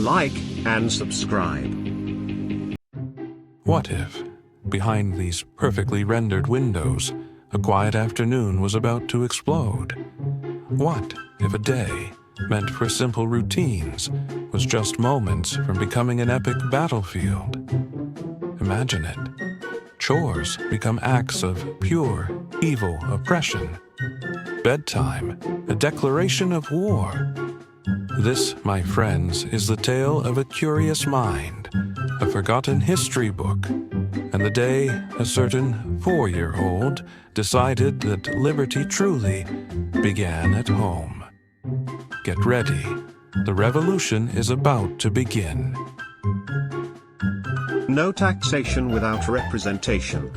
like, and subscribe. What if, behind these perfectly rendered windows, a quiet afternoon was about to explode? What if a day, meant for simple routines, was just moments from becoming an epic battlefield? Imagine it. Chores become acts of pure, evil oppression. Bedtime, a declaration of war. This, my friends, is the tale of a curious mind, a forgotten history book, and the day a certain 4-year-old decided that liberty truly began at home. Get ready. The revolution is about to begin. No taxation without representation.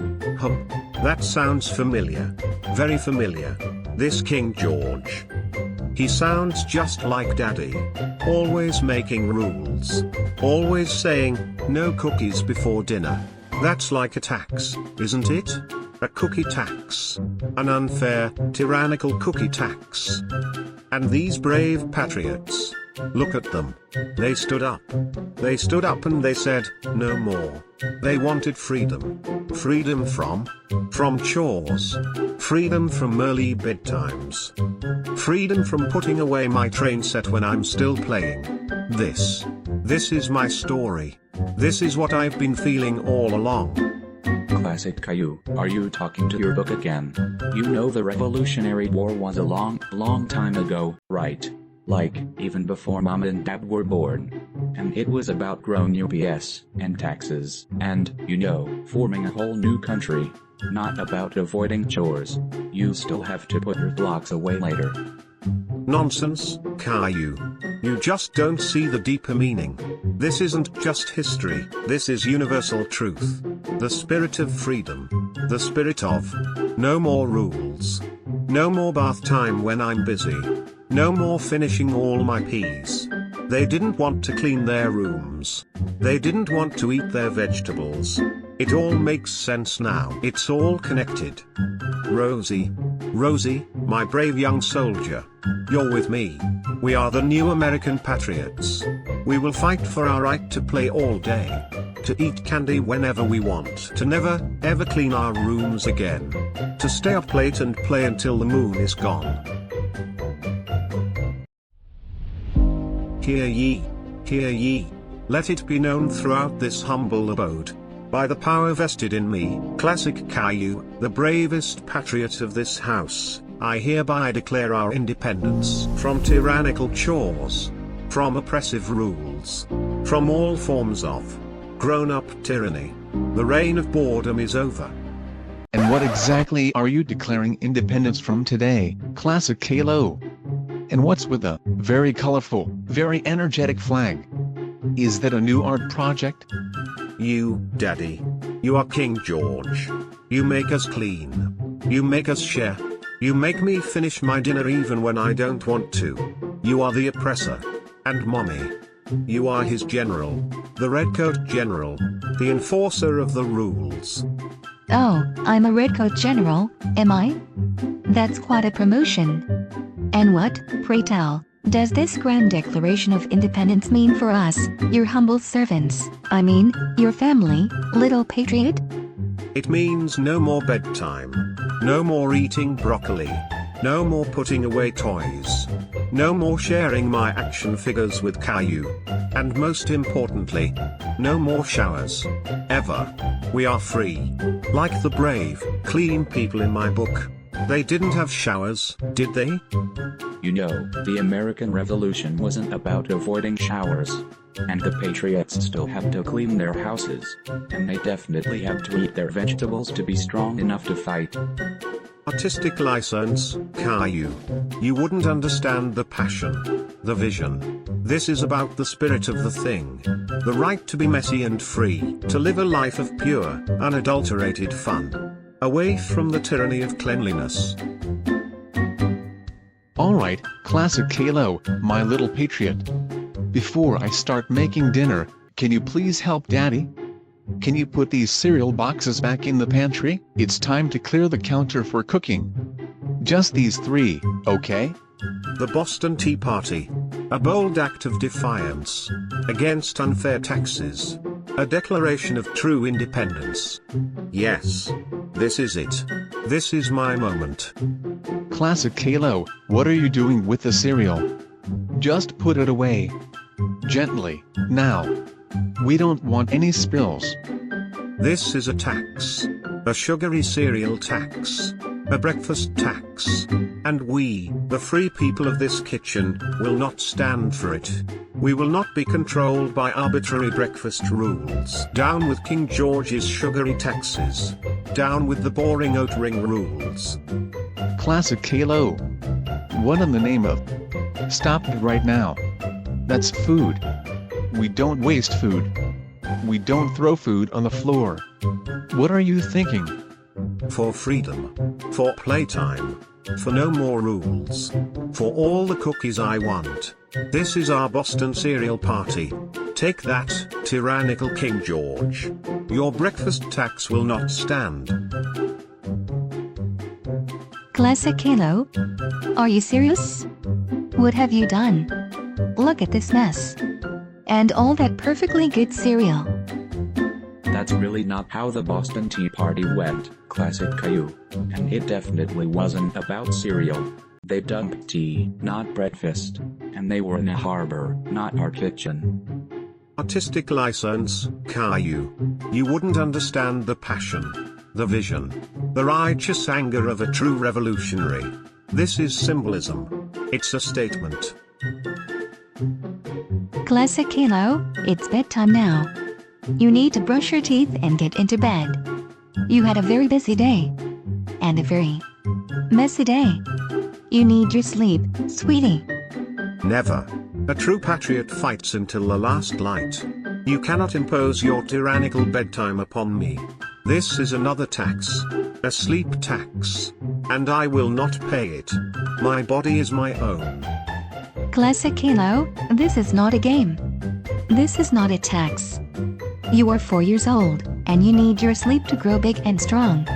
That sounds familiar. Very familiar. This King George. He sounds just like Daddy. Always making rules. Always saying, no cookies before dinner. That's like a tax, isn't it? A cookie tax. An unfair, tyrannical cookie tax. And these brave patriots. Look at them. They stood up. They stood up and they said, no more. They wanted freedom. Freedom from chores. Freedom from early bedtimes. Freedom from putting away my train set when I'm still playing. This is my story. This is what I've been feeling all along. Classic Caillou, are you talking to your book again? You know the Revolutionary War was a long time ago, right? Like, even before Mom and Dad were born. And it was about growing UPS, and taxes, and, forming a whole new country. Not about avoiding chores. You still have to put your blocks away later. Nonsense, Caillou. You just don't see the deeper meaning. This isn't just history, this is universal truth. The spirit of freedom. The spirit of no more rules. No more bath time when I'm busy. No more finishing all my peas. They didn't want to clean their rooms. They didn't want to eat their vegetables. It all makes sense now. It's all connected. Rosie, my brave young soldier. You're with me. We are the new American patriots. We will fight for our right to play all day. To eat candy whenever we want. To never, ever clean our rooms again. To stay up late and play until the moon is gone. Hear ye, let it be known throughout this humble abode. By the power vested in me, Classic Caillou, the bravest patriot of this house, I hereby declare our independence from tyrannical chores, from oppressive rules, from all forms of grown-up tyranny. The reign of boredom is over. And what exactly are you declaring independence from today, Classic Caillou? And what's with the very colorful, very energetic flag? Is that a new art project? You, Daddy. You are King George. You make us clean. You make us share. You make me finish my dinner even when I don't want to. You are the oppressor. And Mommy. You are his general. The Redcoat General. The enforcer of the rules. Oh, I'm a Redcoat General, am I? That's quite a promotion. And what, pray tell, does this grand declaration of independence mean for us, your humble servants, I mean, your family, little patriot? It means no more bedtime. No more eating broccoli. No more putting away toys. No more sharing my action figures with Caillou. And most importantly, no more showers. Ever. We are free. Like the brave, clean people in my book. They didn't have showers, did they? The American Revolution wasn't about avoiding showers. And the patriots still have to clean their houses. And they definitely have to eat their vegetables to be strong enough to fight. Artistic license, Caillou. You wouldn't understand the passion. The vision. This is about the spirit of the thing. The right to be messy and free. To live a life of pure, unadulterated fun. Away from the tyranny of cleanliness. Alright, Classic Caillou, my little patriot. Before I start making dinner, can you please help Daddy? Can you put these cereal boxes back in the pantry? It's time to clear the counter for cooking. Just these 3, okay? The Boston Tea Party. A bold act of defiance against unfair taxes. A declaration of true independence. Yes. This is it. This is my moment. Classic Caillou, what are you doing with the cereal? Just put it away. Gently, now. We don't want any spills. This is a tax. A sugary cereal tax. A breakfast tax. And we, the free people of this kitchen, will not stand for it. We will not be controlled by arbitrary breakfast rules. Down with King George's sugary taxes. Down with the boring oat ring rules. Classic Caillou. What in the name of? Stop it right now. That's food. We don't waste food. We don't throw food on the floor. What are you thinking? For freedom. For playtime. For no more rules. For all the cookies I want. This is our Boston cereal party. Take that, tyrannical King George. Your breakfast tax will not stand. Classic Caillou? Are you serious? What have you done? Look at this mess. And all that perfectly good cereal. That's really not how the Boston Tea Party went, Classic Caillou. And it definitely wasn't about cereal. They dumped tea, not breakfast. And they were in a harbor, not our kitchen. Artistic license, Caillou. You wouldn't understand the passion, the vision, the righteous anger of a true revolutionary. This is symbolism. It's a statement. Classic Caillou, it's bedtime now. You need to brush your teeth and get into bed. You had a very busy day. And a very messy day. You need your sleep, sweetie. Never. A true patriot fights until the last light. You cannot impose your tyrannical bedtime upon me. This is another tax. A sleep tax. And I will not pay it. My body is my own. Classic Caillou, this is not a game. This is not a tax. You are 4 years old, and you need your sleep to grow big and strong.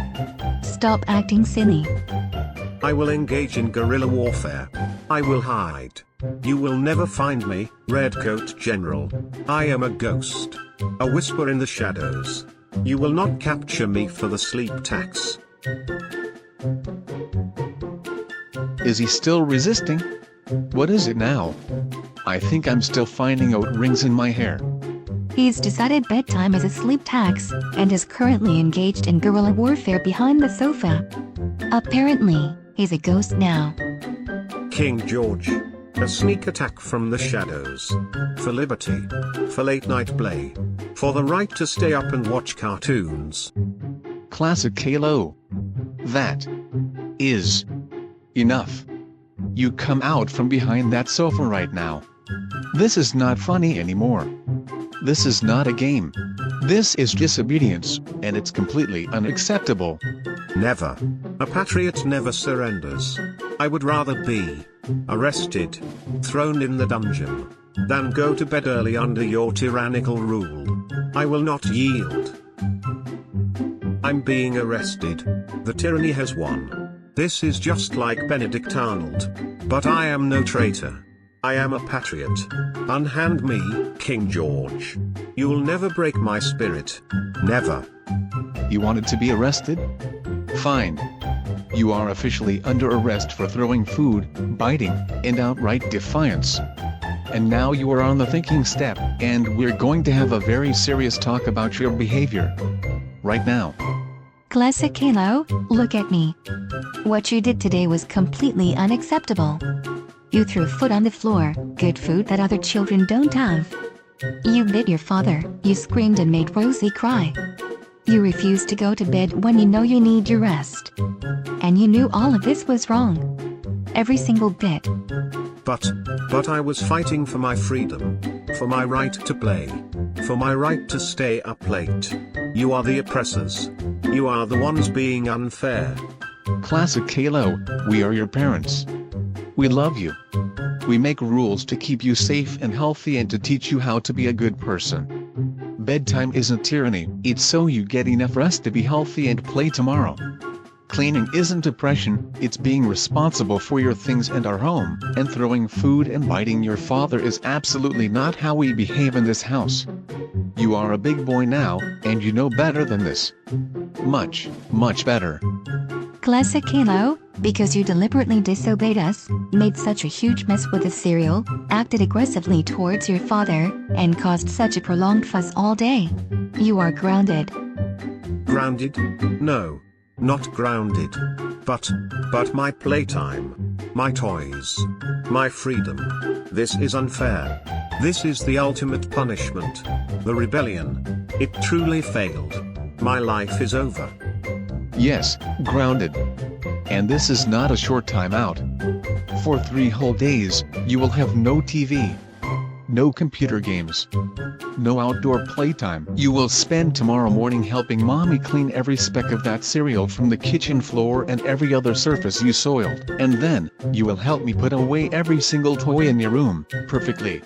Stop acting silly. I will engage in guerrilla warfare. I will hide. You will never find me, Redcoat General. I am a ghost. A whisper in the shadows. You will not capture me for the sleep tax. Is he still resisting? What is it now? I think I'm still finding oat rings in my hair. He's decided bedtime is a sleep tax, and is currently engaged in guerrilla warfare behind the sofa. Apparently, he's a ghost now. King George. A sneak attack from the shadows. For liberty. For late night play. For the right to stay up and watch cartoons. Classic Caillou. That is enough. You come out from behind that sofa right now. This is not funny anymore. This is not a game. This is disobedience, and it's completely unacceptable. Never. A patriot never surrenders. I would rather be arrested, thrown in the dungeon, than go to bed early under your tyrannical rule. I will not yield. I'm being arrested. The tyranny has won. This is just like Benedict Arnold. But I am no traitor. I am a patriot. Unhand me, King George. You'll never break my spirit. Never. You wanted to be arrested? Fine. You are officially under arrest for throwing food, biting, and outright defiance. And now you are on the thinking step, and we're going to have a very serious talk about your behavior. Right now. Classic Caillou, look at me. What you did today was completely unacceptable. You threw food on the floor, good food that other children don't have. You bit your father, you screamed and made Rosie cry. You refused to go to bed when you know you need your rest. And you knew all of this was wrong. Every single bit. But I was fighting for my freedom. For my right to play. For my right to stay up late. You are the oppressors. You are the ones being unfair. Classic Caillou, we are your parents. We love you. We make rules to keep you safe and healthy and to teach you how to be a good person. Bedtime isn't tyranny, it's so you get enough rest to be healthy and play tomorrow. Cleaning isn't oppression, it's being responsible for your things and our home, and throwing food and biting your father is absolutely not how we behave in this house. You are a big boy now, and you know better than this. Much, much better. Classic Caillou, because you deliberately disobeyed us, made such a huge mess with the cereal, acted aggressively towards your father, and caused such a prolonged fuss all day. You are grounded. Grounded? No. Not grounded. But my playtime. My toys. My freedom. This is unfair. This is the ultimate punishment. The rebellion. It truly failed. My life is over. Yes, grounded. And this is not a short time out. For 3 whole days, you will have no TV. No computer games. No outdoor playtime. You will spend tomorrow morning helping mommy clean every speck of that cereal from the kitchen floor and every other surface you soiled. And then, you will help me put away every single toy in your room, perfectly.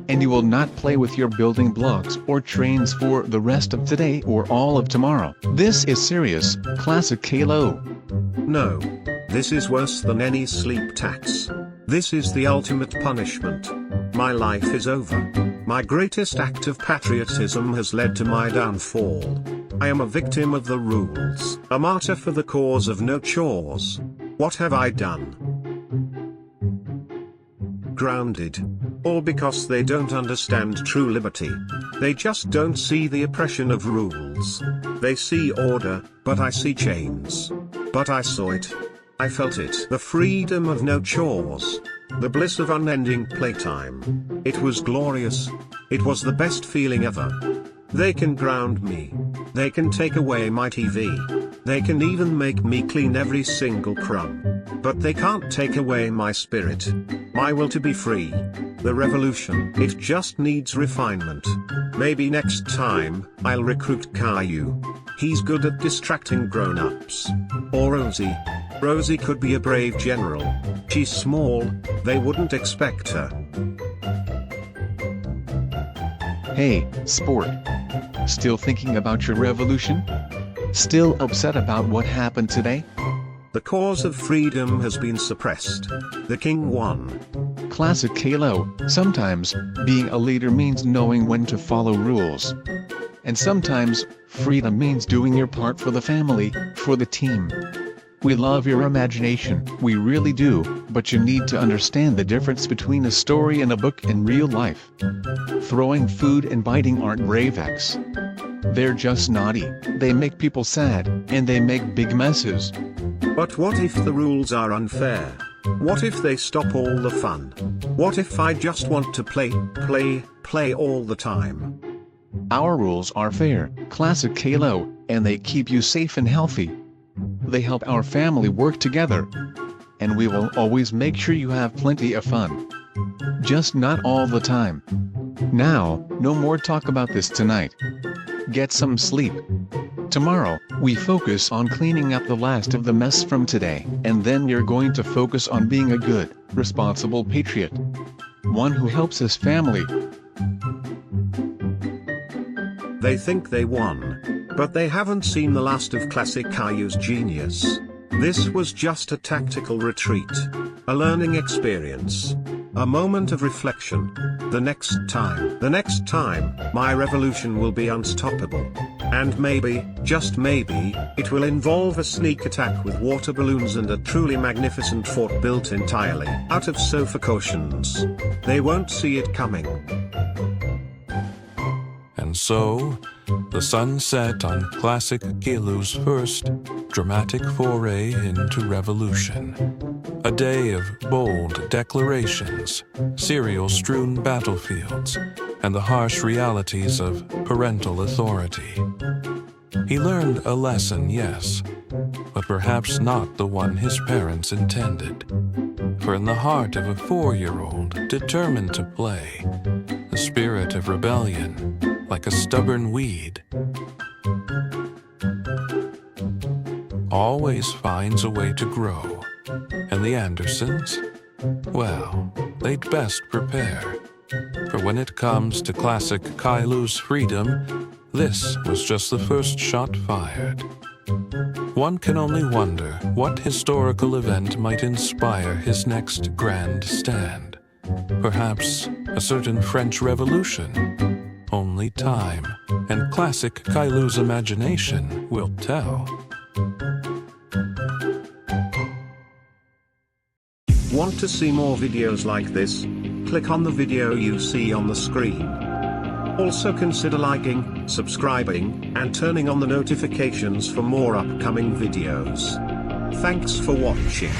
And you will not play with your building blocks or trains for the rest of today or all of tomorrow. This is serious, Classic Caillou. No. This is worse than any sleep tax. This is the ultimate punishment. My life is over. My greatest act of patriotism has led to my downfall. I am a victim of the rules, a martyr for the cause of no chores. What have I done? Grounded. All because they don't understand true liberty. They just don't see the oppression of rules. They see order, but I see chains. But I saw it. I felt it. The freedom of no chores. The bliss of unending playtime. It was glorious. It was the best feeling ever. They can ground me. They can take away my TV. They can even make me clean every single crumb. But they can't take away my spirit. My will to be free. The revolution. It just needs refinement. Maybe next time, I'll recruit Caillou. He's good at distracting grown-ups. Or Rosie. Rosie could be a brave general. She's small, they wouldn't expect her. Hey, sport. Still thinking about your revolution? Still upset about what happened today? The cause of freedom has been suppressed. The king won. Classic Caillou, sometimes, being a leader means knowing when to follow rules. And sometimes, freedom means doing your part for the family, for the team. We love your imagination, we really do, but you need to understand the difference between a story and a book in real life. Throwing food and biting aren't brave acts. They're just naughty, they make people sad, and they make big messes. But what if the rules are unfair? What if they stop all the fun? What if I just want to play all the time? Our rules are fair, Classic Caillou, and they keep you safe and healthy. They help our family work together. And we will always make sure you have plenty of fun. Just not all the time. Now, no more talk about this tonight. Get some sleep. Tomorrow, we focus on cleaning up the last of the mess from today, and then you're going to focus on being a good, responsible patriot. One who helps his family. They think they won. But they haven't seen the last of Classic Caillou's genius. This was just a tactical retreat. A learning experience. A moment of reflection. The next time, my revolution will be unstoppable. And maybe, just maybe, it will involve a sneak attack with water balloons and a truly magnificent fort built entirely out of sofa cushions. They won't see it coming. And so, the sun set on Classic Caillou's first dramatic foray into revolution. A day of bold declarations, cereal-strewn battlefields, and the harsh realities of parental authority. He learned a lesson, yes, but perhaps not the one his parents intended. For in the heart of a 4-year-old determined to play, the spirit of rebellion, like a stubborn weed, always finds a way to grow. And the Andersons? Well, they'd best prepare. For when it comes to Classic Caillou's freedom, this was just the first shot fired. One can only wonder what historical event might inspire his next grand stand. Perhaps a certain French Revolution. Only time and Classic Caillou's imagination will tell. Want to see more videos like this? Click on the video you see on the screen. Also consider liking, subscribing, and turning on the notifications for more upcoming videos. Thanks for watching.